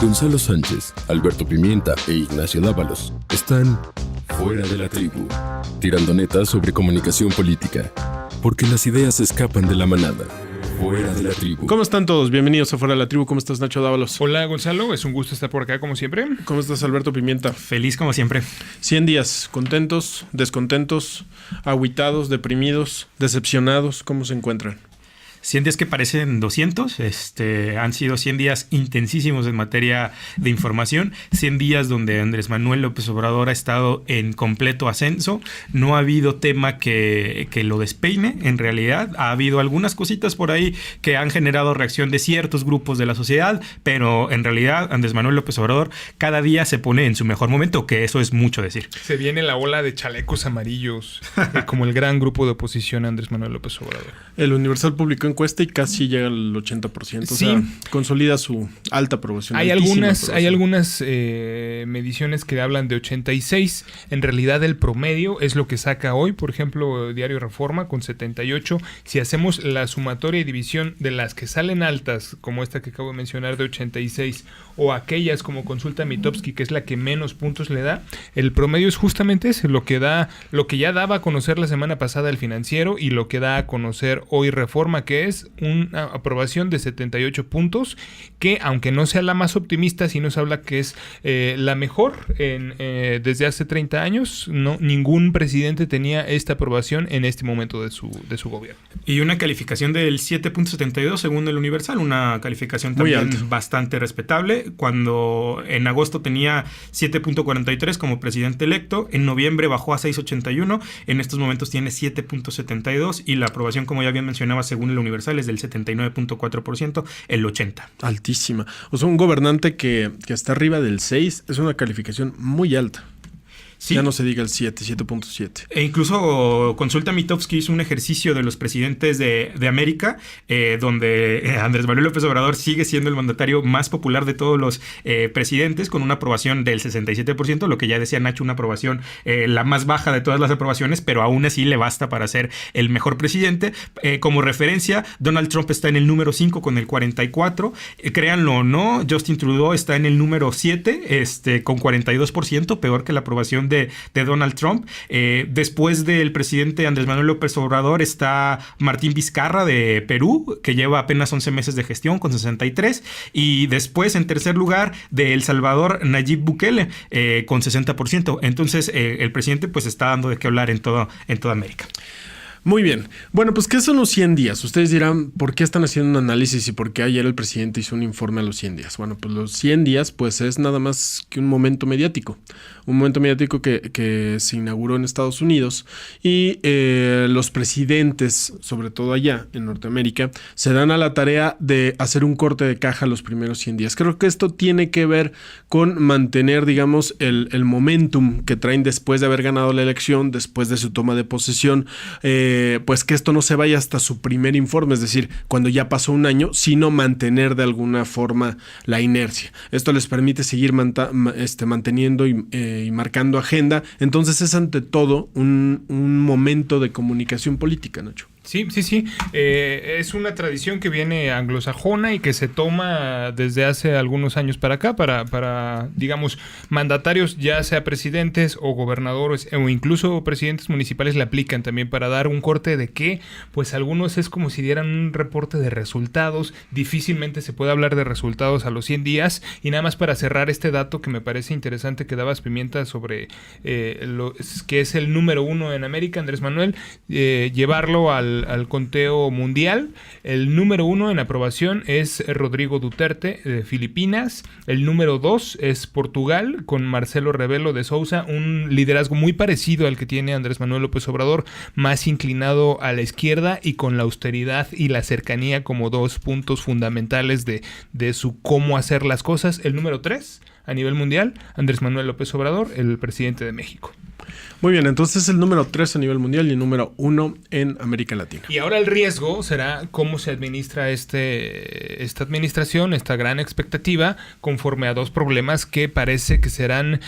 Gonzalo Sánchez, Alberto Pimienta e Ignacio Dávalos están fuera de la tribu, tirando netas sobre comunicación política, porque las ideas escapan de la manada. Fuera de la tribu. ¿Cómo están todos? Bienvenidos a Fuera de la Tribu. ¿Cómo estás, Nacho Dávalos? Hola, Gonzalo. Es un gusto estar por acá, como siempre. ¿Cómo estás, Alberto Pimienta? Feliz como siempre. 100 días. ¿Contentos? ¿Descontentos? ¿Agüitados? ¿Deprimidos? ¿Decepcionados? ¿Cómo se encuentran? 100 días que parecen 200, han sido 100 días intensísimos en materia de información, 100 días donde Andrés Manuel López Obrador ha estado en completo ascenso, no ha habido tema que lo despeine, en realidad ha habido algunas cositas por ahí que han generado reacción de ciertos grupos de la sociedad, pero en realidad Andrés Manuel López Obrador cada día se pone en su mejor momento, que eso es mucho decir. Se viene la ola de chalecos amarillos, como el gran grupo de oposición a Andrés Manuel López Obrador. El Universal publicó encuesta y casi llega al 80%. Sí. O sea, consolida su alta aprobación. Hay algunas mediciones que hablan de 86. En realidad el promedio es lo que saca hoy, por ejemplo, Diario Reforma con 78. Si hacemos la sumatoria y división de las que salen altas, como esta que acabo de mencionar de 86, o aquellas como Consulta Mitofsky, que es la que menos puntos le da, el promedio es justamente ese, lo que ya daba a conocer la semana pasada el Financiero y lo que da a conocer hoy Reforma, que es una aprobación de 78 puntos, que aunque no sea la más optimista, sí nos habla que es la mejor desde hace 30 años. No, ningún presidente tenía esta aprobación en este momento de su gobierno. Y una calificación del 7.72 según el Universal, una calificación también bastante respetable, cuando en agosto tenía 7.43 como presidente electo, en noviembre bajó a 6.81, en estos momentos tiene 7.72 y la aprobación, como ya bien mencionaba, según el Universal es del 79.4%, el 80%. Altísima. O sea, un gobernante que está arriba del 6 es una calificación muy alta. Sí. Ya no se diga el 7.7. E incluso Consulta Mitofsky hizo un ejercicio de los presidentes de América, donde Andrés Manuel López Obrador sigue siendo el mandatario más popular de todos los presidentes, con una aprobación del 67%, lo que ya decía Nacho, una aprobación la más baja de todas las aprobaciones, pero aún así le basta para ser el mejor presidente. Como referencia, Donald Trump está en el número 5 con el 44%. Créanlo o no, Justin Trudeau está en el número 7 con 42%, peor que la aprobación de Donald Trump. Después del presidente Andrés Manuel López Obrador está Martín Vizcarra de Perú, que lleva apenas 11 meses de gestión con 63. Y después, en tercer lugar, de El Salvador, Nayib Bukele con 60%. Entonces, el presidente pues está dando de qué hablar en toda América. Muy bien. Bueno, pues ¿qué son los 100 días? Ustedes dirán, ¿por qué están haciendo un análisis y por qué ayer el presidente hizo un informe a los 100 días? Bueno, pues los 100 días pues es nada más que un momento mediático. Un momento mediático que se inauguró en Estados Unidos y los presidentes, sobre todo allá en Norteamérica, se dan a la tarea de hacer un corte de caja los primeros 100 días. Creo que esto tiene que ver con mantener, digamos, el momentum que traen después de haber ganado la elección, después de su toma de posesión, pues que esto no se vaya hasta su primer informe, es decir, cuando ya pasó un año, sino mantener de alguna forma la inercia. Esto les permite seguir manteniendo y marcando agenda. Entonces es ante todo un momento de comunicación política, Nacho. Sí. Es una tradición que viene anglosajona y que se toma desde hace algunos años para acá, para digamos, mandatarios, ya sea presidentes o gobernadores o incluso presidentes municipales, le aplican también para dar un corte de que, pues algunos es como si dieran un reporte de resultados. Difícilmente se puede hablar de resultados a los 100 días. Y nada más para cerrar este dato que me parece interesante que dabas, Pimienta, sobre que es el número 1 en América, Andrés Manuel, llevarlo al conteo mundial. El número 1 en aprobación es Rodrigo Duterte de Filipinas. El número 2 es Portugal con Marcelo Rebelo de Sousa, un liderazgo muy parecido al que tiene Andrés Manuel López Obrador, más inclinado a la izquierda y con la austeridad y la cercanía como dos puntos fundamentales de su cómo hacer las cosas. El número 3 a nivel mundial, Andrés Manuel López Obrador, el presidente de México. Muy bien, entonces el número 3 a nivel mundial y el número 1 en América Latina. Y ahora el riesgo será cómo se administra esta administración, esta gran expectativa, conforme a dos problemas que parece que serán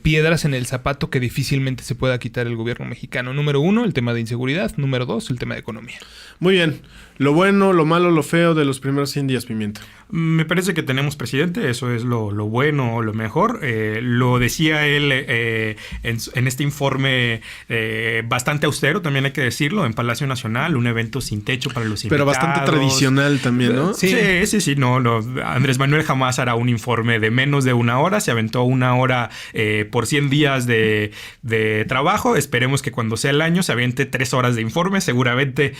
piedras en el zapato que difícilmente se pueda quitar el gobierno mexicano. Número 1, el tema de inseguridad. Número 2, el tema de economía. Muy bien. Lo bueno, lo malo, lo feo de los primeros 100 días, Pimienta. Me parece que tenemos presidente, eso es lo bueno, lo mejor. Lo decía él en este informe bastante austero, también hay que decirlo, en Palacio Nacional, un evento sin techo para los invitados. Pero bastante tradicional también, ¿no? Sí. No. Andrés Manuel jamás hará un informe de menos de 1 hora, se aventó 1 hora por 100 días de trabajo. Esperemos que cuando sea el año se aviente 3 horas de informe, seguramente.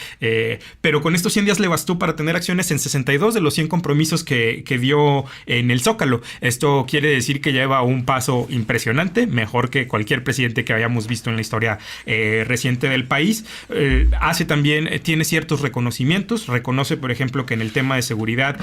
Pero con estos 100 días le bastó para tener acciones en 62 de los 100 compromisos que dio en el Zócalo. Esto quiere decir que lleva un paso impresionante, mejor que cualquier presidente que hayamos visto en la historia reciente del país. Tiene ciertos reconocimientos. Reconoce, por ejemplo, que en el tema de seguridad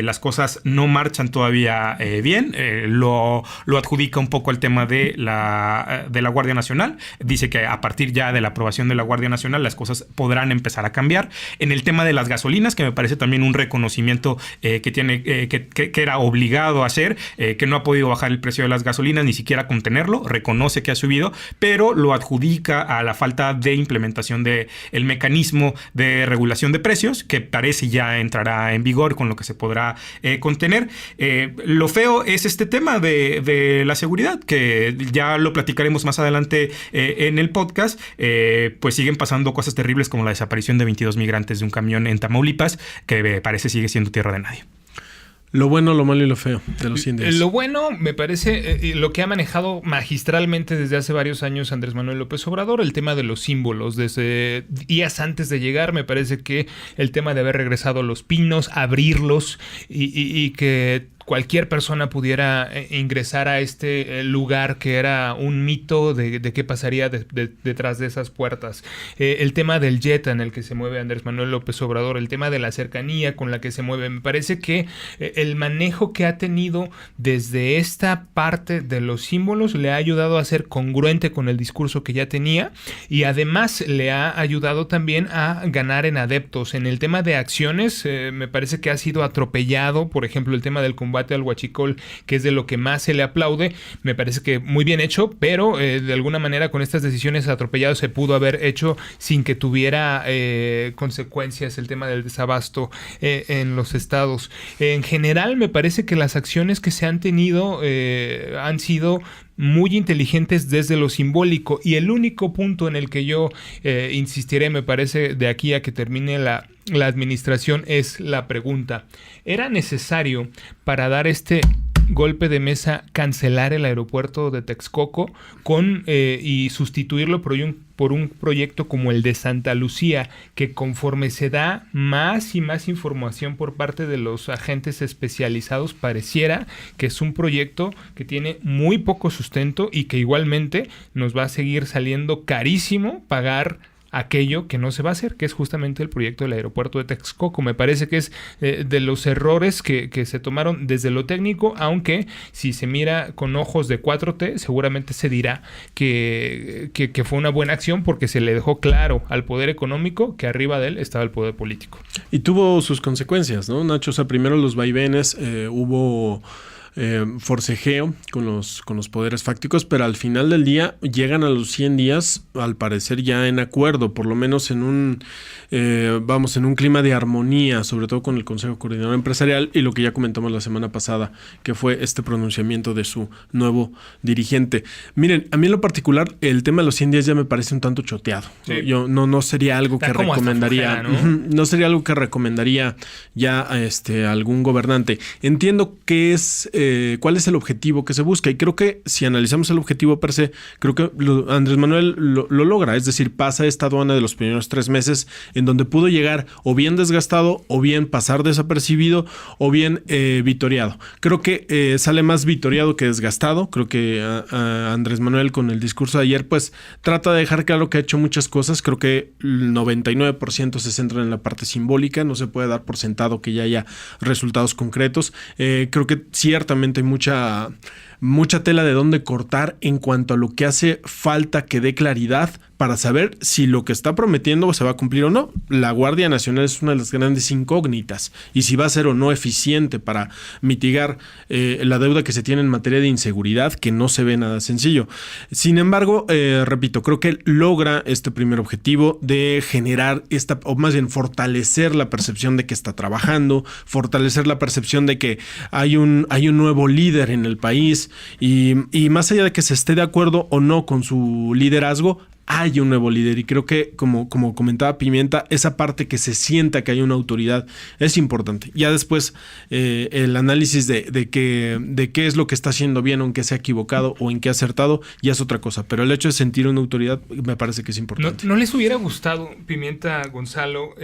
las cosas no marchan todavía bien. Lo adjudica un poco al tema de la Guardia Nacional. Dice que a partir ya de la aprobación de la Guardia Nacional las cosas podrán empezar a cambiar. En el tema de las gasolinas, que me parece también un reconocimiento que era obligado a hacer, que no ha podido bajar el precio de las gasolinas, ni siquiera contenerlo, reconoce que ha subido, pero lo adjudica a la falta de implementación del mecanismo de regulación de precios, que parece ya entrará en vigor, con lo que se podrá contener. Lo feo es este tema de la seguridad, que ya lo platicaremos más adelante en el podcast. Pues siguen pasando cosas terribles como la desaparición de 22 migrantes de un camión en Tamaulipas, que parece sigue siendo tierra de nadie. Lo bueno, lo malo y lo feo de los 100 días. Lo bueno, me parece, lo que ha manejado magistralmente desde hace varios años Andrés Manuel López Obrador, el tema de los símbolos. Desde días antes de llegar, me parece que el tema de haber regresado Los Pinos, abrirlos y que cualquier persona pudiera ingresar a este lugar que era un mito de qué pasaría detrás de esas puertas. El tema del jet en el que se mueve Andrés Manuel López Obrador, el tema de la cercanía con la que se mueve. Me parece que el manejo que ha tenido desde esta parte de los símbolos le ha ayudado a ser congruente con el discurso que ya tenía, y además le ha ayudado también a ganar en adeptos. En el tema de acciones, me parece que ha sido atropellado. Por ejemplo, el tema del combate al huachicol, que es de lo que más se le aplaude, me parece que muy bien hecho, pero de alguna manera con estas decisiones atropelladas se pudo haber hecho sin que tuviera consecuencias el tema del desabasto en los estados. En general, me parece que las acciones que se han tenido han sido muy inteligentes desde lo simbólico, y el único punto en el que yo insistiré, me parece, de aquí a que termine la administración, es la pregunta: ¿era necesario para dar este golpe de mesa cancelar el aeropuerto de Texcoco y sustituirlo por un proyecto como el de Santa Lucía, que conforme se da más y más información por parte de los agentes especializados, pareciera que es un proyecto que tiene muy poco sustento y que igualmente nos va a seguir saliendo carísimo pagar aquello que no se va a hacer, que es justamente el proyecto del aeropuerto de Texcoco? Me parece que es de los errores que se tomaron desde lo técnico, aunque si se mira con ojos de 4T, seguramente se dirá que fue una buena acción, porque se le dejó claro al poder económico que arriba de él estaba el poder político. Y tuvo sus consecuencias, ¿no, Nacho? O sea, primero los vaivenes, hubo forcejeo con los poderes fácticos, pero al final del día llegan a los 100 días, al parecer ya en acuerdo, por lo menos en un clima de armonía, sobre todo con el Consejo Coordinador Empresarial y lo que ya comentamos la semana pasada, que fue este pronunciamiento de su nuevo dirigente. Miren, a mí en lo particular el tema de los 100 días ya me parece un tanto choteado. Sí. Yo no sería algo que recomendaría, flojera, ¿no? No sería algo que recomendaría ya a algún gobernante. Entiendo que cuál es el objetivo que se busca, y creo que si analizamos el objetivo per se, creo que Andrés Manuel lo logra, es decir, pasa esta aduana de los primeros 3 meses en donde pudo llegar o bien desgastado, o bien pasar desapercibido, o bien vitoreado. Creo que sale más vitoreado que desgastado. Creo que Andrés Manuel, con el discurso de ayer, pues trata de dejar claro que ha hecho muchas cosas. Creo que el 99% se centra en la parte simbólica, no se puede dar por sentado que ya haya resultados concretos. Creo que ciertamente hay mucha tela de dónde cortar en cuanto a lo que hace falta que dé claridad para saber si lo que está prometiendo se va a cumplir o no. La Guardia Nacional es una de las grandes incógnitas, y si va a ser o no eficiente para mitigar la deuda que se tiene en materia de inseguridad, que no se ve nada sencillo. Sin embargo, repito, creo que logra este primer objetivo de generar o más bien fortalecer la percepción de que está trabajando, fortalecer la percepción de que hay un nuevo líder en el país, y más allá de que se esté de acuerdo o no con su liderazgo, hay un nuevo líder, y creo que, como comentaba Pimienta, esa parte que se sienta que hay una autoridad es importante. Ya después el análisis de qué es lo que está haciendo bien, o en qué se ha equivocado o en qué ha acertado, ya es otra cosa, pero el hecho de sentir una autoridad me parece que es importante. ¿No les hubiera gustado, Pimienta, Gonzalo,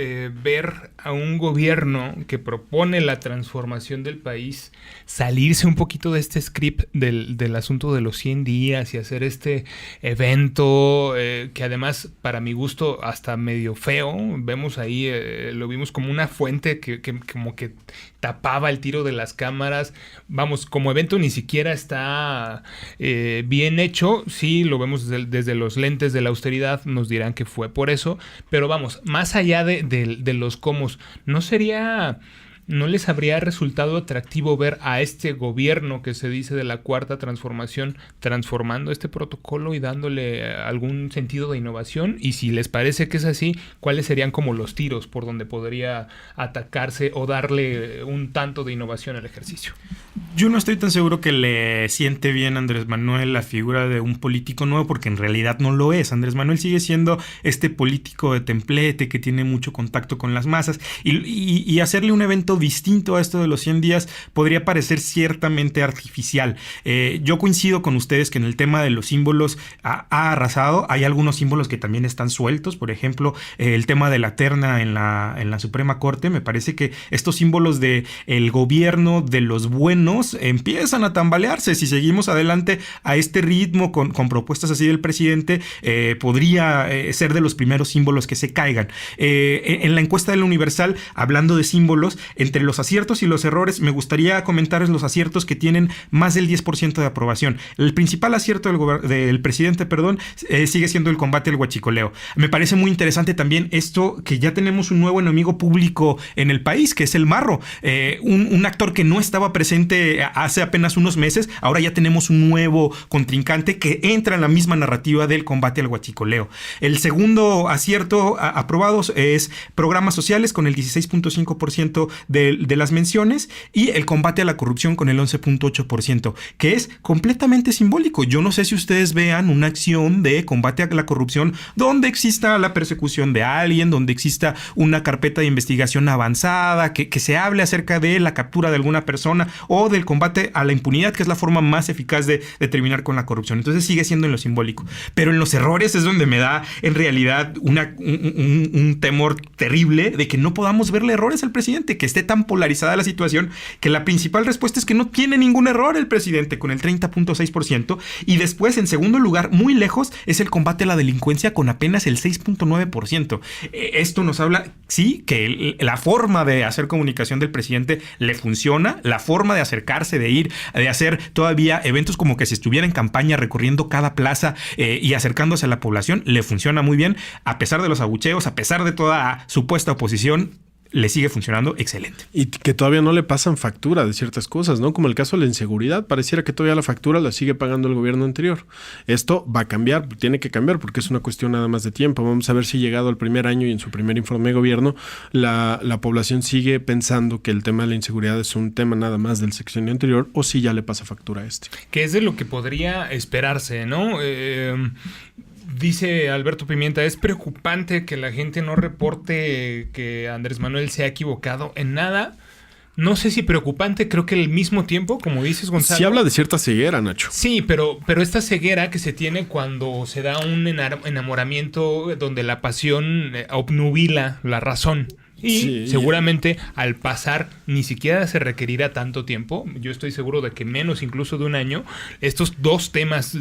ver a un gobierno que propone la transformación del país salirse un poquito de este script del asunto de los 100 días y hacer este evento que además, para mi gusto, hasta medio feo? Vemos ahí, lo vimos como una fuente que como que tapaba el tiro de las cámaras. Vamos, como evento ni siquiera está bien hecho. Sí, lo vemos desde los lentes de la austeridad, nos dirán que fue por eso, pero vamos, más allá de los cómo, ¿no les habría resultado atractivo ver a este gobierno que se dice de la Cuarta Transformación transformando este protocolo y dándole algún sentido de innovación? Y si les parece que es así, ¿cuáles serían como los tiros por donde podría atacarse o darle un tanto de innovación al ejercicio? Yo no estoy tan seguro que le siente bien a Andrés Manuel la figura de un político nuevo, porque en realidad no lo es. Andrés Manuel sigue siendo este político de templete que tiene mucho contacto con las masas, y hacerle un evento distinto a esto de los 100 días podría parecer ciertamente artificial. Yo coincido con ustedes que en el tema de los símbolos ha arrasado. Hay algunos símbolos que también están sueltos, por ejemplo, el tema de la terna en la Suprema Corte. Me parece que estos símbolos de el gobierno de los buenos empiezan a tambalearse. Si seguimos adelante a este ritmo con propuestas así del presidente, podría ser de los primeros símbolos que se caigan. En la encuesta del Universal, hablando de símbolos, entre los aciertos y los errores, me gustaría comentarles los aciertos que tienen más del 10% de aprobación. El principal acierto del presidente, sigue siendo el combate al huachicoleo. Me parece muy interesante también esto, que ya tenemos un nuevo enemigo público en el país, que es el marro. Un actor que no estaba presente hace apenas unos meses, ahora ya tenemos un nuevo contrincante que entra en la misma narrativa del combate al huachicoleo. El segundo acierto aprobado es programas sociales, con el 16.5% de las menciones, y el combate a la corrupción con el 11.8%, que es completamente simbólico. Yo no sé si ustedes vean una acción de combate a la corrupción donde exista la persecución de alguien, donde exista una carpeta de investigación avanzada, que se hable acerca de la captura de alguna persona o del combate a la impunidad, que es la forma más eficaz de terminar con la corrupción. Entonces sigue siendo en lo simbólico. Pero en los errores es donde me da en realidad un temor terrible de que no podamos verle errores al presidente, que esté tan polarizada la situación, que la principal respuesta es que no tiene ningún error el presidente, con el 30.6%, y después, en segundo lugar, muy lejos, es el combate a la delincuencia, con apenas el 6.9%. Esto nos habla, sí, que la forma de hacer comunicación del presidente le funciona, la forma de acercarse, de hacer todavía eventos como que si estuviera en campaña, recorriendo cada plaza y acercándose a la población, le funciona muy bien, a pesar de los abucheos, a pesar de toda supuesta oposición. Le sigue funcionando excelente. Y que todavía no le pasan factura de ciertas cosas, ¿no? Como el caso de la inseguridad. Pareciera que todavía la factura la sigue pagando el gobierno anterior. Esto va a cambiar, tiene que cambiar, porque es una cuestión nada más de tiempo. Vamos a ver si llegado al primer año y en su primer informe de gobierno, la población sigue pensando que el tema de la inseguridad es un tema nada más del sexenio anterior, o si ya le pasa factura a este. Que es de lo que podría esperarse, ¿no? Dice Alberto Pimienta, es preocupante que la gente no reporte que Andrés Manuel se ha equivocado en nada. No sé si preocupante, creo que al mismo tiempo, como dices, Gonzalo. Sí habla de cierta ceguera, Nacho. Sí, pero esta ceguera que se tiene cuando se da un enamoramiento donde la pasión obnubila la razón. Y seguramente al pasar ni siquiera se requerirá tanto tiempo. Yo estoy seguro de que menos incluso de un año. Estos dos temas,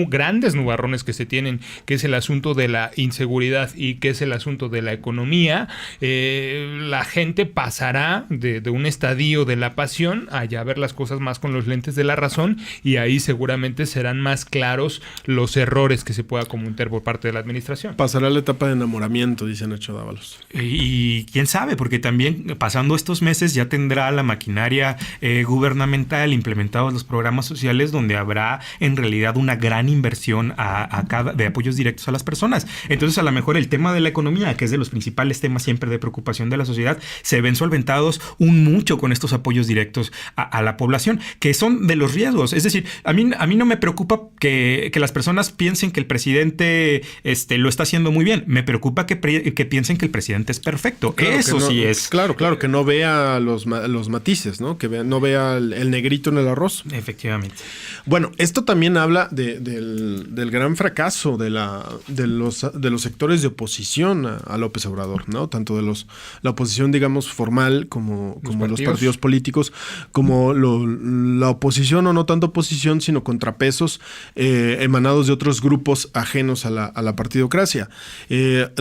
grandes nubarrones que se tienen, que es el asunto de la inseguridad y que es el asunto de la economía, la gente pasará de un estadio de la pasión a ya ver las cosas más con los lentes de la razón, y ahí seguramente serán más claros los errores que se pueda cometer por parte de la administración. Pasará la etapa de enamoramiento, dice Nacho Dávalos. Y quién sabe, porque también pasando estos meses ya tendrá la maquinaria gubernamental implementados los programas sociales, donde habrá en realidad una gran inversión de apoyos directos a las personas. Entonces, a lo mejor el tema de la economía, que es de los principales temas siempre de preocupación de la sociedad, se ven solventados mucho con estos apoyos directos a la población, que son de los riesgos. Es decir, a mí no me preocupa que las personas piensen que el presidente lo está haciendo muy bien. Me preocupa que piensen que el presidente es perfecto. Claro, eso no, sí es. Claro, que no vea los matices, ¿no? No vea el negrito en el arroz. Efectivamente. Bueno, esto también habla del gran fracaso de los sectores de oposición a López Obrador, ¿no? Tanto de la oposición, digamos, formal como los partidos políticos, como la oposición, o no tanto oposición, sino contrapesos emanados de otros grupos ajenos a la partidocracia.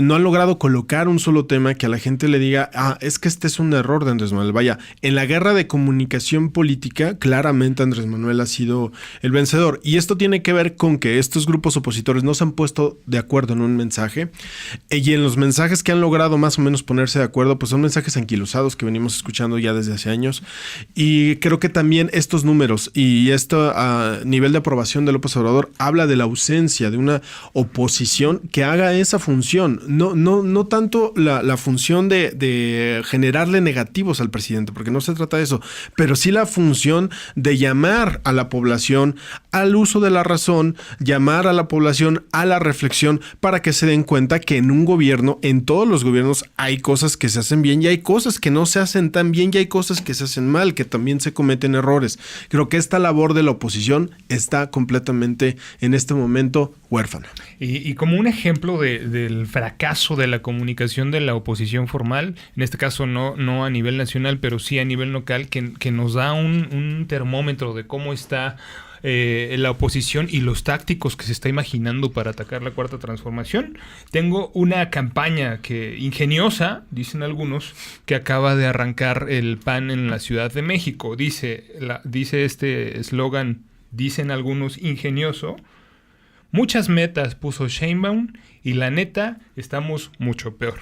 No han logrado colocar un solo tema que a la gente le diga, es que este es un error de Andrés Manuel. Vaya, en la guerra de comunicación política, claramente Andrés Manuel ha sido el vencedor. Y esto tiene que ver con que estos grupos opositores no se han puesto de acuerdo en un mensaje, y en los mensajes que han logrado más o menos ponerse de acuerdo, pues son mensajes anquilosados que venimos escuchando ya desde hace años. Y creo que también estos números y este nivel de aprobación de López Obrador habla de la ausencia de una oposición que haga esa función. No tanto la función de generarle negativos al presidente, porque no se trata de eso, pero sí la función de llamar a la población al uso de la razón, llamar a la población a la reflexión, para que se den cuenta que en un gobierno, en todos los gobiernos, hay cosas que se hacen bien y hay cosas que no se hacen tan bien y hay cosas que se hacen mal, que también se cometen errores. Creo que esta labor de la oposición está completamente en este momento huérfana. Y como un ejemplo del fracaso de la comunicación de la oposición formal, en este caso no a nivel nacional, pero sí a nivel local, que nos da un termómetro de cómo está la oposición y los tácticos que se está imaginando para atacar la Cuarta Transformación. Tengo una campaña ingeniosa, dicen algunos, que acaba de arrancar el PAN en la Ciudad de México. Dice este eslogan, dicen algunos, ingenioso: muchas metas puso Sheinbaum y la neta estamos mucho peor.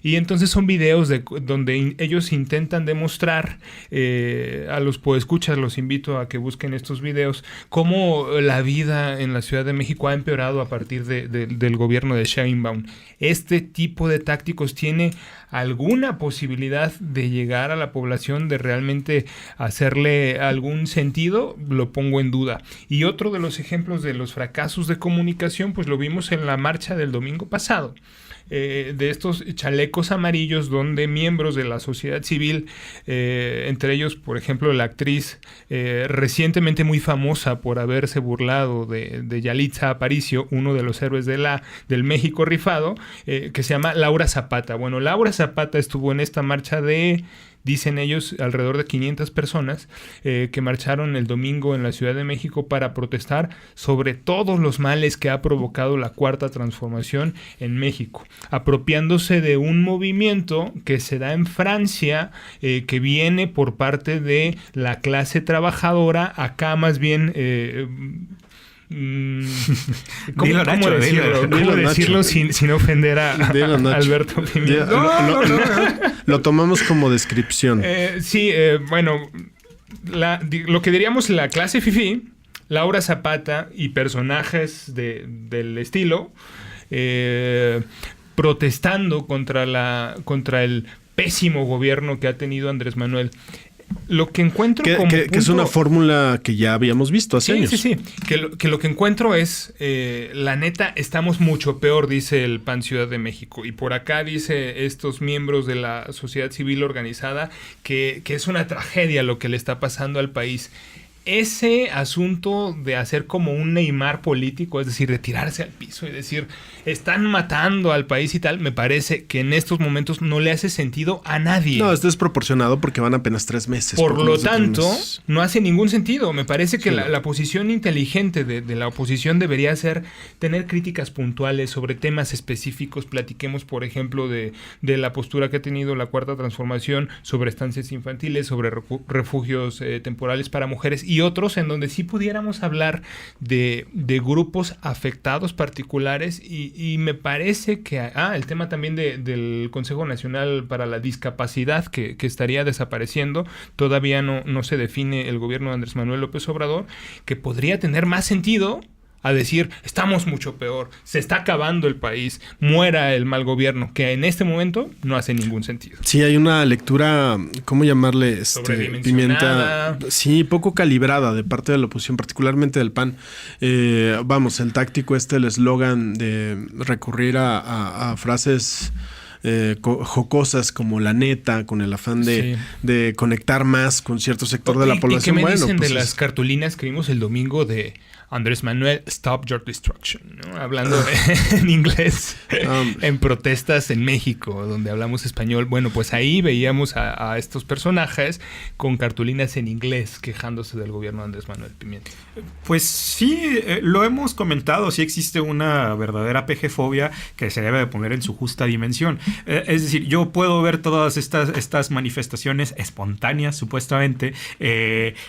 Y entonces son videos donde ellos intentan demostrar, a los podescuchas los invito a que busquen estos videos, cómo la vida en la Ciudad de México ha empeorado a partir del gobierno de Sheinbaum. Este tipo de tácticos tiene alguna posibilidad de llegar a la población, de realmente hacerle algún sentido, lo pongo en duda. Y otro de los ejemplos de los fracasos de comunicación, pues lo vimos en la marcha del domingo pasado. De estos chalecos amarillos donde miembros de la sociedad civil, entre ellos, por ejemplo, la actriz recientemente muy famosa por haberse burlado de Yalitza Aparicio, uno de los héroes del México rifado, que se llama Laura Zapata. Bueno, Laura Zapata estuvo en esta marcha dicen ellos, alrededor de 500 personas que marcharon el domingo en la Ciudad de México para protestar sobre todos los males que ha provocado la Cuarta Transformación en México, apropiándose de un movimiento que se da en Francia, que viene por parte de la clase trabajadora, acá más bien... ¿Cómo decirlo sin ofender a Alberto Pimienta? Lo tomamos como descripción. Bueno, lo que diríamos la clase fifí, Laura Zapata y personajes del estilo, protestando contra el pésimo gobierno que ha tenido Andrés Manuel. Lo que encuentro que es una fórmula que ya habíamos visto hace años. Sí. Que lo que encuentro es, la neta, estamos mucho peor, dice el PAN Ciudad de México. Y por acá dice estos miembros de la sociedad civil organizada que es una tragedia lo que le está pasando al país. ese asunto de hacer como un Neymar político, es decir, de tirarse al piso y decir, están matando al país y tal, me parece que en estos momentos no le hace sentido a nadie. No, es desproporcionado porque van apenas 3 meses. Por lo tanto, no hace ningún sentido. Me parece que Sí, la posición inteligente de la oposición debería ser tener críticas puntuales sobre temas específicos. Platiquemos, por ejemplo, de la postura que ha tenido la Cuarta Transformación sobre estancias infantiles, sobre refugios temporales para mujeres y otros en donde sí pudiéramos hablar de grupos afectados particulares y me parece que el tema también del Consejo Nacional para la Discapacidad que estaría desapareciendo, todavía no se define el gobierno de Andrés Manuel López Obrador, que podría tener más sentido a decir, estamos mucho peor, se está acabando el país, muera el mal gobierno, que en este momento no hace ningún sentido. Sí, hay una lectura, ¿cómo llamarle? Sobredimensionada. Pimienta. Sí, poco calibrada de parte de la oposición, particularmente del PAN. Vamos, el táctico el eslogan de recurrir a frases jocosas como la neta, con el afán de conectar más con cierto sector de la población. ¿Y qué me dicen de las cartulinas que vimos el domingo de Andrés Manuel, Stop Your Destruction, ¿no? Hablando en inglés en protestas en México, donde hablamos español? Bueno, pues ahí veíamos a estos personajes con cartulinas en inglés quejándose del gobierno de Andrés Manuel Pimienta. Pues sí, lo hemos comentado, sí existe una verdadera PG-fobia que se debe de poner en su justa dimensión. Es decir, yo puedo ver todas estas manifestaciones espontáneas, supuestamente,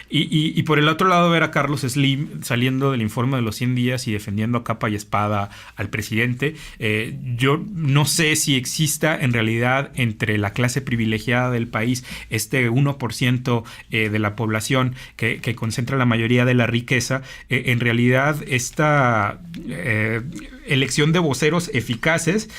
y por el otro lado ver a Carlos Slim saliendo del informe de los 100 días y defendiendo a capa y espada al presidente. Yo no sé si exista en realidad entre la clase privilegiada del país, este 1% de la población que concentra la mayoría de la riqueza, en realidad esta elección de voceros eficaces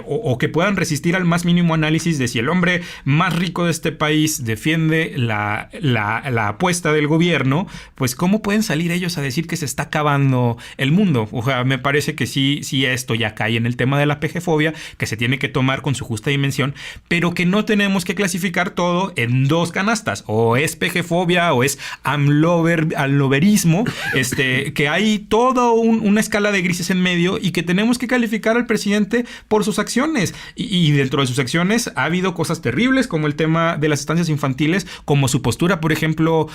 o que puedan resistir al más mínimo análisis de si el hombre más rico de este país defiende la apuesta del gobierno, pues ¿cómo pueden salir ellos a decir que se está acabando el mundo? O sea, me parece que sí esto ya cae en el tema de la PG-fobia, que se tiene que tomar con su justa dimensión, pero que no tenemos que clasificar todo en 2 canastas, o es PG-fobia o es amloverismo, que hay toda una escala de grises en medio y que tenemos que calificar al presidente por sus acciones. Y dentro de sus acciones ha habido cosas terribles, como el tema de las estancias infantiles, como su postura, por ejemplo,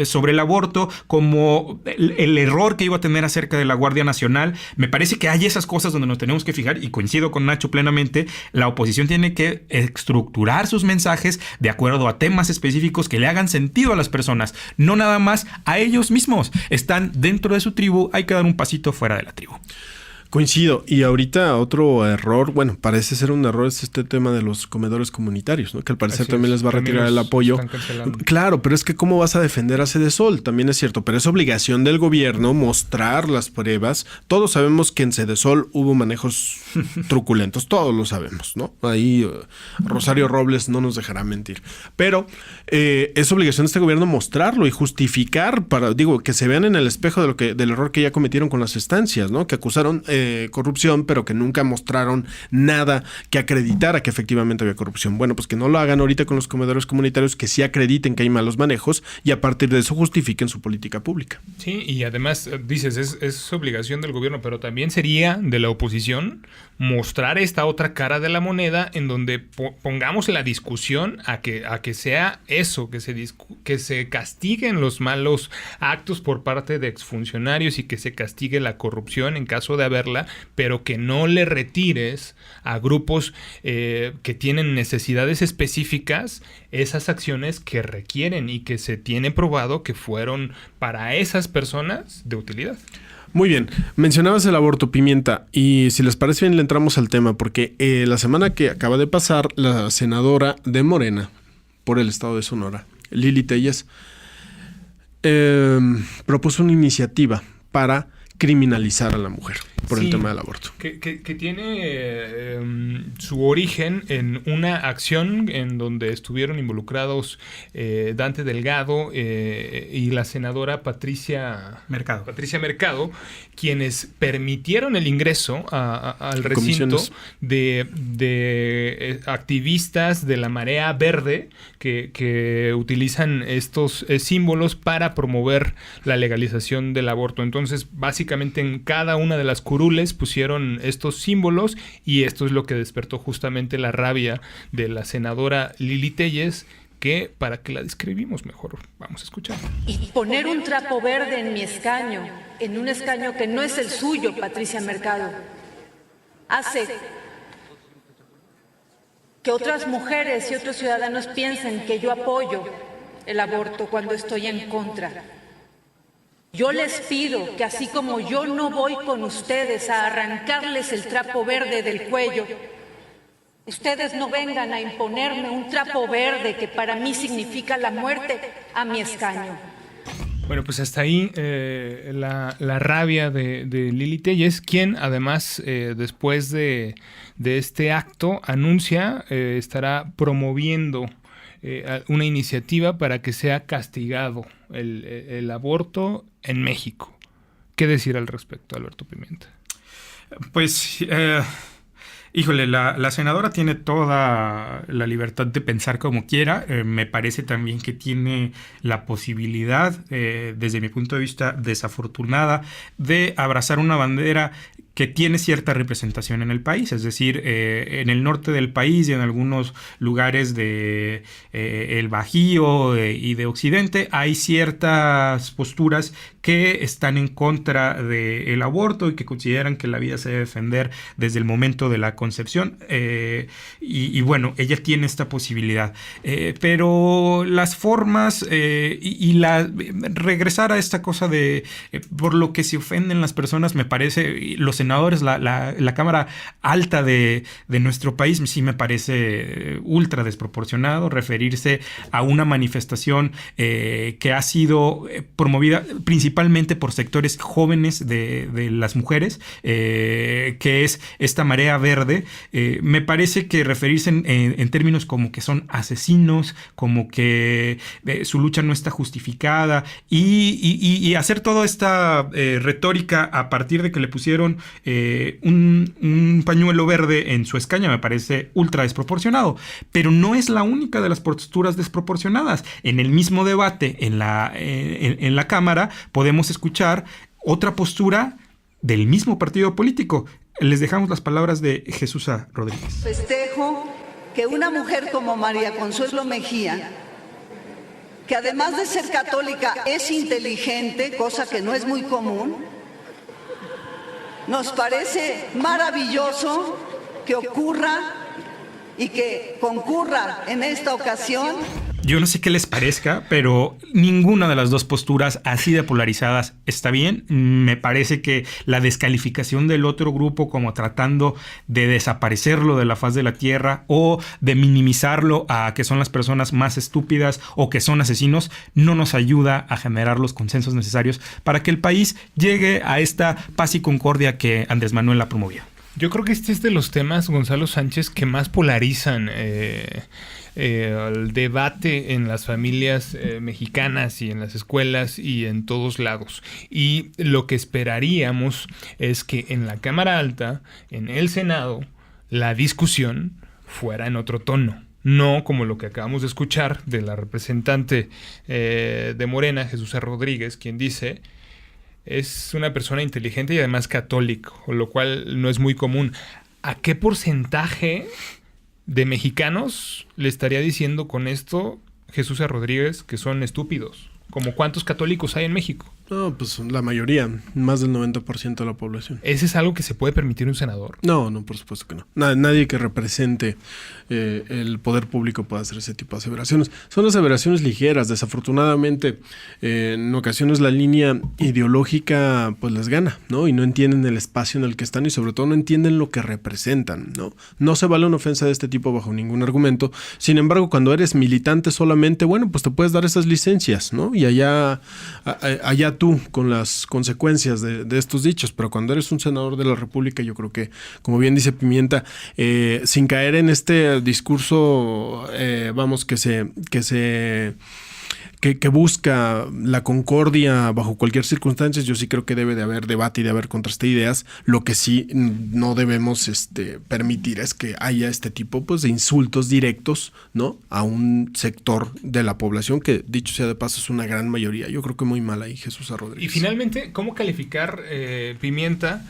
sobre el aborto, como el error que iba a tener acerca de la Guardia Nacional. Me parece que hay esas cosas donde nos tenemos que fijar, y coincido con Nacho plenamente, la oposición tiene que estructurar sus mensajes de acuerdo a temas específicos que le hagan sentido a las personas, no nada más a ellos mismos. Están dentro de su tribu, hay que dar un pasito fuera de la tribu. Coincido. Y ahorita otro error, bueno, parece ser un error, es este tema de los comedores comunitarios, ¿no? Que al parecer también les va a retirar el apoyo. Claro, pero es que ¿cómo vas a defender a Sedesol? También es cierto, pero es obligación del gobierno mostrar las pruebas. Todos sabemos que en Sedesol hubo manejos truculentos, todos lo sabemos, ¿no? Ahí Rosario Robles no nos dejará mentir. Pero es obligación de este gobierno mostrarlo y justificar que se vean en el espejo del error que ya cometieron con las estancias, ¿no? Que acusaron corrupción, pero que nunca mostraron nada que acreditara que efectivamente había corrupción. Bueno, pues que no lo hagan ahorita con los comedores comunitarios, que sí acrediten que hay malos manejos y a partir de eso justifiquen su política pública. Sí, y además dices, es obligación del gobierno, pero también sería de la oposición mostrar esta otra cara de la moneda en donde pongamos la discusión a que sea eso, que se castiguen los malos actos por parte de exfuncionarios y que se castigue la corrupción en caso de haberla, pero que no le retires a grupos que tienen necesidades específicas esas acciones que requieren y que se tiene probado que fueron para esas personas de utilidad. Muy bien, mencionabas el aborto, Pimienta, y si les parece bien le entramos al tema, porque la semana que acaba de pasar, la senadora de Morena por el estado de Sonora, Lili Telles, propuso una iniciativa para criminalizar a la mujer. por el tema del aborto. Que tiene su origen en una acción en donde estuvieron involucrados Dante Delgado y la senadora Patricia Mercado, quienes permitieron el ingreso al recinto de activistas de la Marea Verde que utilizan estos símbolos para promover la legalización del aborto. Entonces, básicamente en cada una de las curules pusieron estos símbolos y esto es lo que despertó justamente la rabia de la senadora Lili Téllez, que para que la describimos mejor, vamos a escuchar. Y poner un trapo verde en mi escaño, en un escaño que no es el suyo, Patricia Mercado, hace que otras mujeres y otros ciudadanos piensen que yo apoyo el aborto cuando estoy en contra. Yo les pido que así como yo no voy con ustedes a arrancarles el trapo verde del cuello, ustedes no vengan a imponerme un trapo verde que para mí significa la muerte a mi escaño. Bueno, pues hasta ahí la rabia de Lili Téllez, quien además después de este acto anuncia estará promoviendo una iniciativa para que sea castigado el aborto en México. ¿Qué decir al respecto, Alberto Pimienta? Pues, híjole, la senadora tiene toda la libertad de pensar como quiera. Me parece también que tiene la posibilidad, desde mi punto de vista desafortunada, de abrazar una bandera que tiene cierta representación en el país, es decir, en el norte del país y en algunos lugares de el Bajío y de Occidente hay ciertas posturas que están en contra del aborto y que consideran que la vida se debe defender desde el momento de la concepción, y bueno, ella tiene esta posibilidad, pero las formas regresar a esta cosa de por lo que se ofenden las personas, me parece, los senadores, la Cámara Alta de nuestro país, sí me parece ultra desproporcionado referirse a una manifestación que ha sido promovida principalmente por sectores jóvenes de las mujeres, que es esta marea verde. Me parece que referirse en términos como que son asesinos, como que su lucha no está justificada y hacer toda esta retórica a partir de que le pusieron un pañuelo verde en su escaña me parece ultra desproporcionado, pero no es la única de las posturas desproporcionadas. En el mismo debate en la Cámara podemos escuchar otra postura del mismo partido político. Les dejamos las palabras de Jesús Rodríguez. Festejo que una mujer como María Consuelo Mejía, que además de ser católica es inteligente, cosa que no es muy común, nos parece maravilloso que ocurra y que concurra en esta ocasión. Yo no sé qué les parezca, pero ninguna de las dos posturas así de polarizadas está bien. Me parece que la descalificación del otro grupo como tratando de desaparecerlo de la faz de la tierra o de minimizarlo a que son las personas más estúpidas o que son asesinos no nos ayuda a generar los consensos necesarios para que el país llegue a esta paz y concordia que Andrés Manuel ha promovido. Yo creo que este es de los temas, Gonzalo Sánchez, que más polarizan el debate en las familias mexicanas y en las escuelas y en todos lados. Y lo que esperaríamos es que en la Cámara Alta, en el Senado, la discusión fuera en otro tono. No como lo que acabamos de escuchar de la representante de Morena, Jesús Rodríguez, quien dice: es una persona inteligente y además católico, lo cual no es muy común. ¿A qué porcentaje de mexicanos le estaría diciendo con esto Jesús Rodríguez que son estúpidos? ¿Como cuántos católicos hay en México? No, pues la mayoría, más del 90% de la población. ¿Ese es algo que se puede permitir un senador? No, por supuesto que no. Nadie que represente el poder público puede hacer ese tipo de aseveraciones. Son aseveraciones ligeras. Desafortunadamente, en ocasiones la línea ideológica pues les gana, ¿no? Y no entienden el espacio en el que están y sobre todo no entienden lo que representan, ¿no? No se vale una ofensa de este tipo bajo ningún argumento. Sin embargo, cuando eres militante solamente, bueno, pues te puedes dar esas licencias, ¿no? y allá tú con las consecuencias de estos dichos. Pero cuando eres un senador de la República, yo creo que, como bien dice Pimienta, sin caer en este discurso, que busca la concordia bajo cualquier circunstancia, yo sí creo que debe de haber debate y de haber contraste de ideas. Lo que sí no debemos permitir es que haya este tipo pues de insultos directos, ¿no?, a un sector de la población que, dicho sea de paso, es una gran mayoría. Yo creo que muy mal ahí, Jesús Rodríguez. Y finalmente, ¿cómo calificar, Pimienta,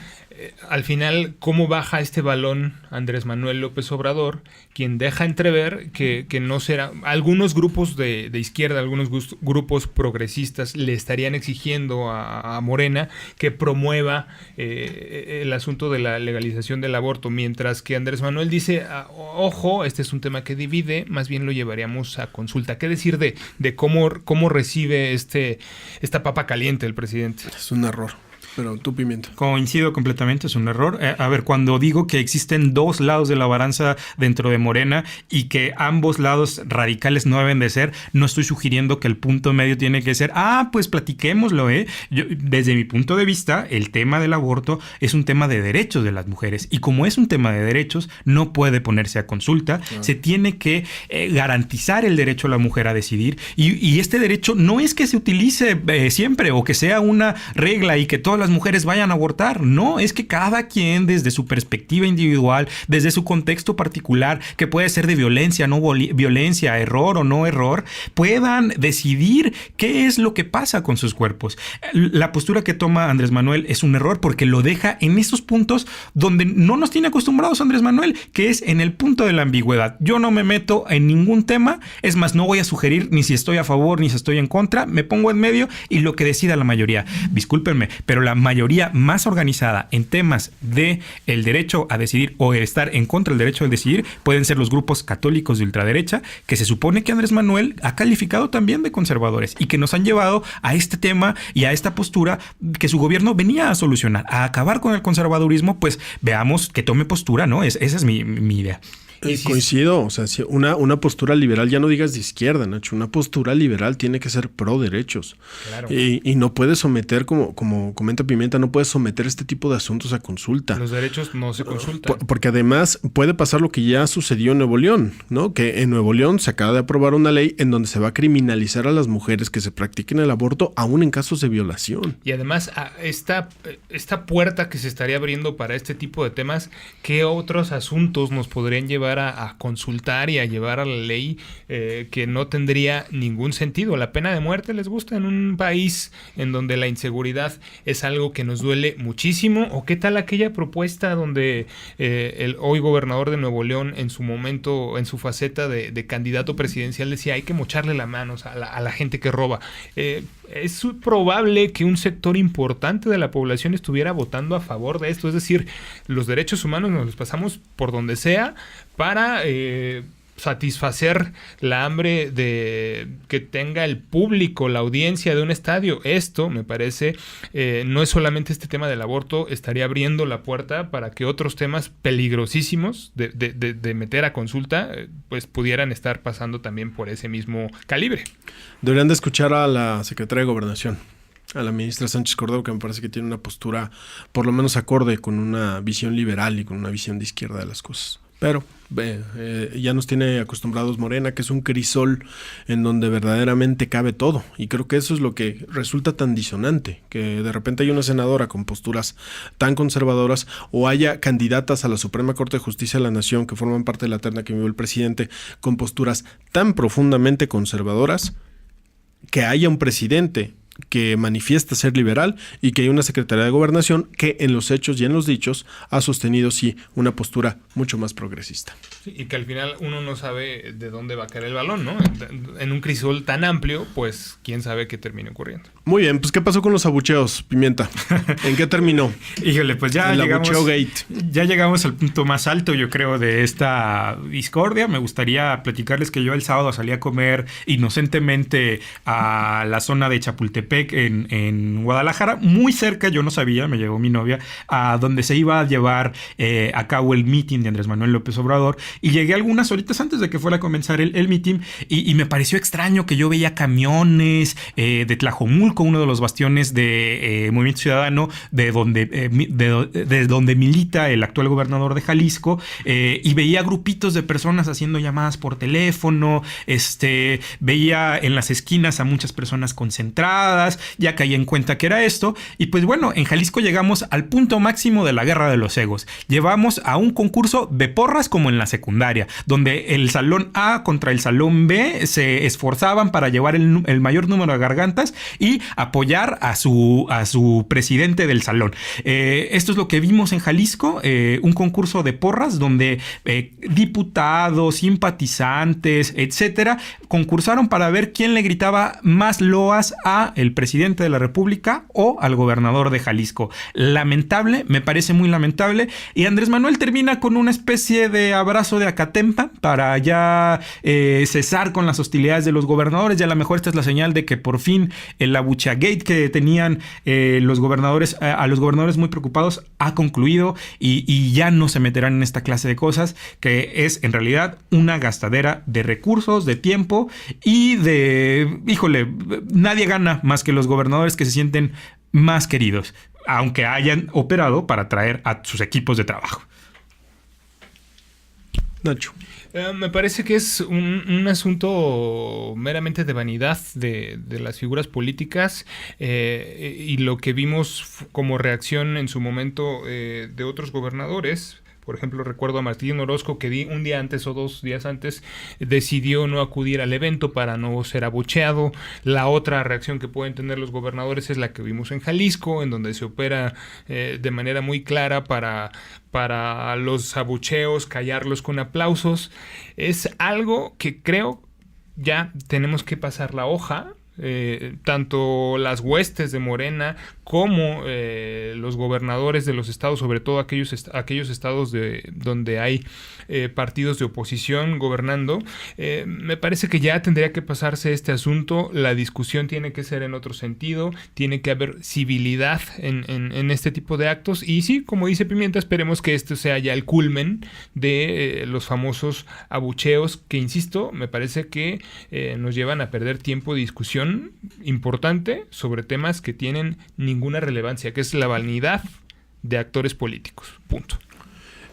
al final, cómo baja este balón Andrés Manuel López Obrador, quien deja entrever que no será... Algunos grupos de izquierda, algunos grupos progresistas le estarían exigiendo a Morena que promueva el asunto de la legalización del aborto, mientras que Andrés Manuel dice, ojo, este es un tema que divide, más bien lo llevaríamos a consulta. ¿Qué decir de cómo recibe esta papa caliente el presidente? Es un error. Pero tú, Pimienta. Coincido completamente, es un error. A ver, cuando digo que existen dos lados de la balanza dentro de Morena y que ambos lados radicales no deben de ser, no estoy sugiriendo que el punto medio tiene que ser, pues platiquémoslo, desde mi punto de vista, el tema del aborto es un tema de derechos de las mujeres y como es un tema de derechos, no puede ponerse a consulta. Se tiene que garantizar el derecho a la mujer a decidir y este derecho no es que se utilice siempre o que sea una regla y que todas las mujeres vayan a abortar. No, es que cada quien desde su perspectiva individual, desde su contexto particular, que puede ser de violencia, no violencia, error o no error, puedan decidir qué es lo que pasa con sus cuerpos. La postura que toma Andrés Manuel es un error porque lo deja en esos puntos donde no nos tiene acostumbrados Andrés Manuel, que es en el punto de la ambigüedad. Yo no me meto en ningún tema, es más, no voy a sugerir ni si estoy a favor ni si estoy en contra, me pongo en medio y lo que decida la mayoría. Discúlpenme, pero la mayoría más organizada en temas de el derecho a decidir o estar en contra del derecho a decidir pueden ser los grupos católicos de ultraderecha, que se supone que Andrés Manuel ha calificado también de conservadores y que nos han llevado a este tema y a esta postura que su gobierno venía a solucionar, a acabar con el conservadurismo. Pues veamos que tome postura, ¿no? Esa es mi idea. Coincido, o sea, si una postura liberal, ya no digas de izquierda, Nacho, una postura liberal tiene que ser pro derechos. Claro. Y no puede someter, como comenta Pimienta, no puede someter este tipo de asuntos a consulta. Los derechos no se consultan. Porque además puede pasar lo que ya sucedió en Nuevo León, ¿no? Que en Nuevo León se acaba de aprobar una ley en donde se va a criminalizar a las mujeres que se practiquen el aborto, aún en casos de violación. Y además, esta puerta que se estaría abriendo para este tipo de temas, ¿qué otros asuntos nos podrían llevar a consultar y a llevar a la ley que no tendría ningún sentido? La pena de muerte les gusta en un país en donde la inseguridad es algo que nos duele muchísimo. ¿O qué tal aquella propuesta donde el hoy gobernador de Nuevo León, en su momento, en su faceta de candidato presidencial, decía hay que mocharle las manos a la gente que roba? Es probable que un sector importante de la población estuviera votando a favor de esto. Es decir, los derechos humanos nos los pasamos por donde sea para satisfacer la hambre de que tenga el público, la audiencia de un estadio. Esto, me parece, no es solamente este tema del aborto, estaría abriendo la puerta para que otros temas peligrosísimos de meter a consulta, pues pudieran estar pasando también por ese mismo calibre. Deberían de escuchar a la secretaria de Gobernación, a la ministra Sánchez Cordero, que me parece que tiene una postura por lo menos acorde con una visión liberal y con una visión de izquierda de las cosas. Pero ya nos tiene acostumbrados Morena, que es un crisol en donde verdaderamente cabe todo. Y creo que eso es lo que resulta tan disonante, que de repente hay una senadora con posturas tan conservadoras o haya candidatas a la Suprema Corte de Justicia de la Nación que forman parte de la terna que envió el presidente con posturas tan profundamente conservadoras, que haya un presidente que manifiesta ser liberal y que hay una Secretaría de Gobernación que en los hechos y en los dichos ha sostenido sí una postura mucho más progresista. Sí, y que al final uno no sabe de dónde va a caer el balón, ¿no? En un crisol tan amplio, pues quién sabe qué termine ocurriendo. Muy bien, pues ¿qué pasó con los abucheos, Pimienta? ¿En qué terminó? Híjole, pues ya El llegamos, abucheo gate. ya llegamos al punto más alto, yo creo, de esta discordia. Me gustaría platicarles que yo el sábado salí a comer inocentemente a la zona de Chapultepec en Guadalajara, muy cerca, yo no sabía, me llevó mi novia, a donde se iba a llevar a cabo el meeting de Andrés Manuel López Obrador, y llegué algunas horitas antes de que fuera a comenzar el meeting, y me pareció extraño que yo veía camiones de Tlajomulco, uno de los bastiones de Movimiento Ciudadano, de donde milita el actual gobernador de Jalisco, y veía grupitos de personas haciendo llamadas por teléfono, veía en las esquinas a muchas personas concentradas, ya caí en cuenta que era esto, y pues bueno, en Jalisco llegamos al punto máximo de la guerra de los egos. Llevamos a un concurso de porras como en la secundaria, donde el salón A contra el salón B se esforzaban para llevar el mayor número de gargantas y apoyar a su presidente del salón. Esto es lo que vimos en Jalisco, un concurso de porras donde diputados, simpatizantes, etcétera, concursaron para ver quién le gritaba más loas a el presidente de la República o al gobernador de Jalisco. Lamentable, me parece muy lamentable, y Andrés Manuel termina con una especie de abrazo de Acatempa para ya cesar con las hostilidades de los gobernadores. Ya a lo mejor esta es la señal de que por fin el abucheagate que tenían los gobernadores, a los gobernadores muy preocupados, ha concluido, y ya no se meterán en esta clase de cosas, que es en realidad una gastadera de recursos, de tiempo y nadie gana más que los gobernadores, que se sienten más queridos, aunque hayan operado para traer a sus equipos de trabajo. Nacho. Me parece que es un asunto meramente de vanidad de las figuras políticas, y lo que vimos como reacción en su momento de otros gobernadores. Por ejemplo, recuerdo a Martín Orozco, que un día antes o 2 días antes decidió no acudir al evento para no ser abucheado. La otra reacción que pueden tener los gobernadores es la que vimos en Jalisco, en donde se opera de manera muy clara para los abucheos, callarlos con aplausos. Es algo que creo ya tenemos que pasar la hoja. Tanto las huestes de Morena como los gobernadores de los estados, sobre todo aquellos estados donde hay partidos de oposición gobernando, me parece que ya tendría que pasarse este asunto. La discusión tiene que ser en otro sentido, tiene que haber civilidad en este tipo de actos, y sí, como dice Pimienta, esperemos que esto sea ya el culmen de los famosos abucheos, que insisto, me parece que nos llevan a perder tiempo de discusión importante sobre temas que tienen ninguna relevancia, que es la vanidad de actores políticos. Punto.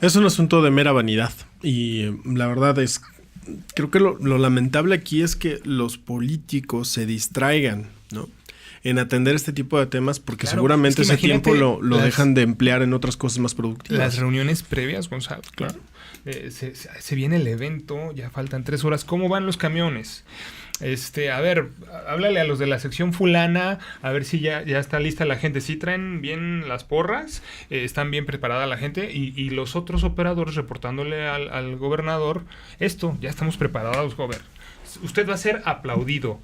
Es un asunto de mera vanidad, y la verdad es, creo que lo lamentable aquí es que los políticos se distraigan, ¿no?, en atender este tipo de temas, porque claro, seguramente ese tiempo lo dejan de emplear en otras cosas más productivas. Las reuniones previas, Gonzalo, claro. Se viene el evento, ya faltan 3 horas. ¿Cómo van los camiones? A ver, háblale a los de la sección fulana, a ver si ya está lista la gente. ¿Sí traen bien las porras? ¿Están bien preparada la gente? Y los otros operadores reportándole al gobernador, ya estamos preparados, gober. Usted va a ser aplaudido.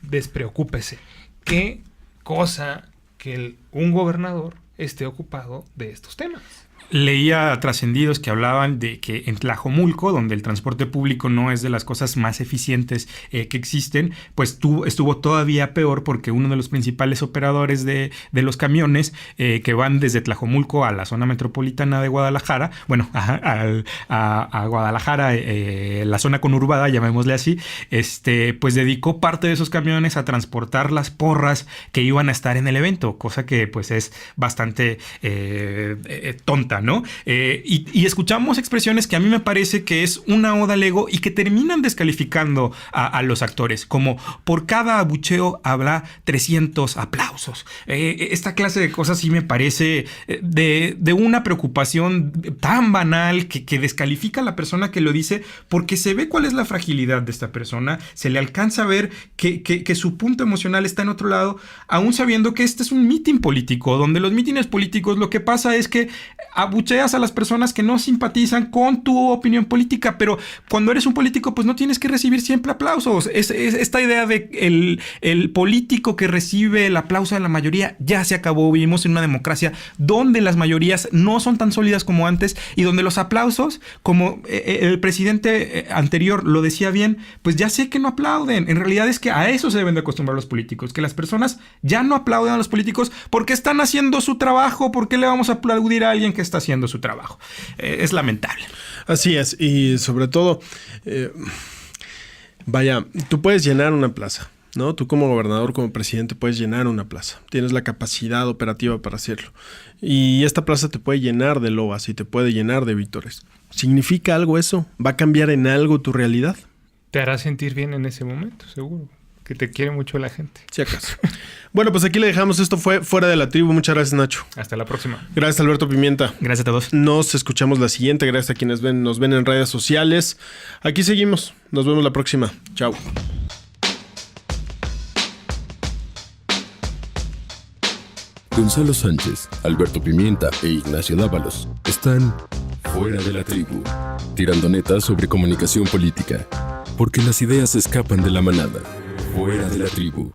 Despreocúpese. Qué cosa que un gobernador esté ocupado de estos temas. Leía trascendidos que hablaban de que en Tlajomulco, donde el transporte público no es de las cosas más eficientes que existen, pues estuvo todavía peor, porque uno de los principales operadores de los camiones que van desde Tlajomulco a la zona metropolitana de Guadalajara, bueno, a Guadalajara, la zona conurbada, llamémosle así, pues dedicó parte de esos camiones a transportar las porras que iban a estar en el evento, cosa que pues es bastante tonta, ¿no? Y escuchamos expresiones que a mí me parece que es una oda al ego y que terminan descalificando a los actores, como por cada abucheo habrá 300 aplausos. Esta clase de cosas sí me parece de una preocupación tan banal que descalifica a la persona que lo dice, porque se ve cuál es la fragilidad de esta persona, se le alcanza a ver que su punto emocional está en otro lado, aún sabiendo que este es un mitin político, donde los mítines políticos lo que pasa es que abucheas a las personas que no simpatizan con tu opinión política, pero cuando eres un político, pues no tienes que recibir siempre aplausos. Es esta idea de el político que recibe el aplauso de la mayoría ya se acabó. Vivimos en una democracia donde las mayorías no son tan sólidas como antes y donde los aplausos, como el presidente anterior lo decía bien, pues ya sé que no aplauden. En realidad es que a eso se deben de acostumbrar los políticos, que las personas ya no aplauden a los políticos porque están haciendo su trabajo. ¿Por qué le vamos a aplaudir a alguien que está haciendo su trabajo? Es lamentable. Así es, y sobre todo, vaya, tú puedes llenar una plaza, ¿no? Tú como gobernador, como presidente, puedes llenar una plaza. Tienes la capacidad operativa para hacerlo. Y esta plaza te puede llenar de lobas y te puede llenar de vítores. ¿Significa algo eso? ¿Va a cambiar en algo tu realidad? Te hará sentir bien en ese momento, seguro. Que te quiere mucho la gente. Si acaso. Bueno, pues aquí le dejamos. Esto fue Fuera de la Tribu. Muchas gracias, Nacho. Hasta la próxima. Gracias, Alberto Pimienta. Gracias a todos. Nos escuchamos la siguiente. Gracias a quienes nos ven en redes sociales. Aquí seguimos. Nos vemos la próxima. Chao. Gonzalo Sánchez, Alberto Pimienta e Ignacio Dávalos están Fuera de la Tribu, tirando netas sobre comunicación política, porque las ideas escapan de la manada. Fuera de la Tribu.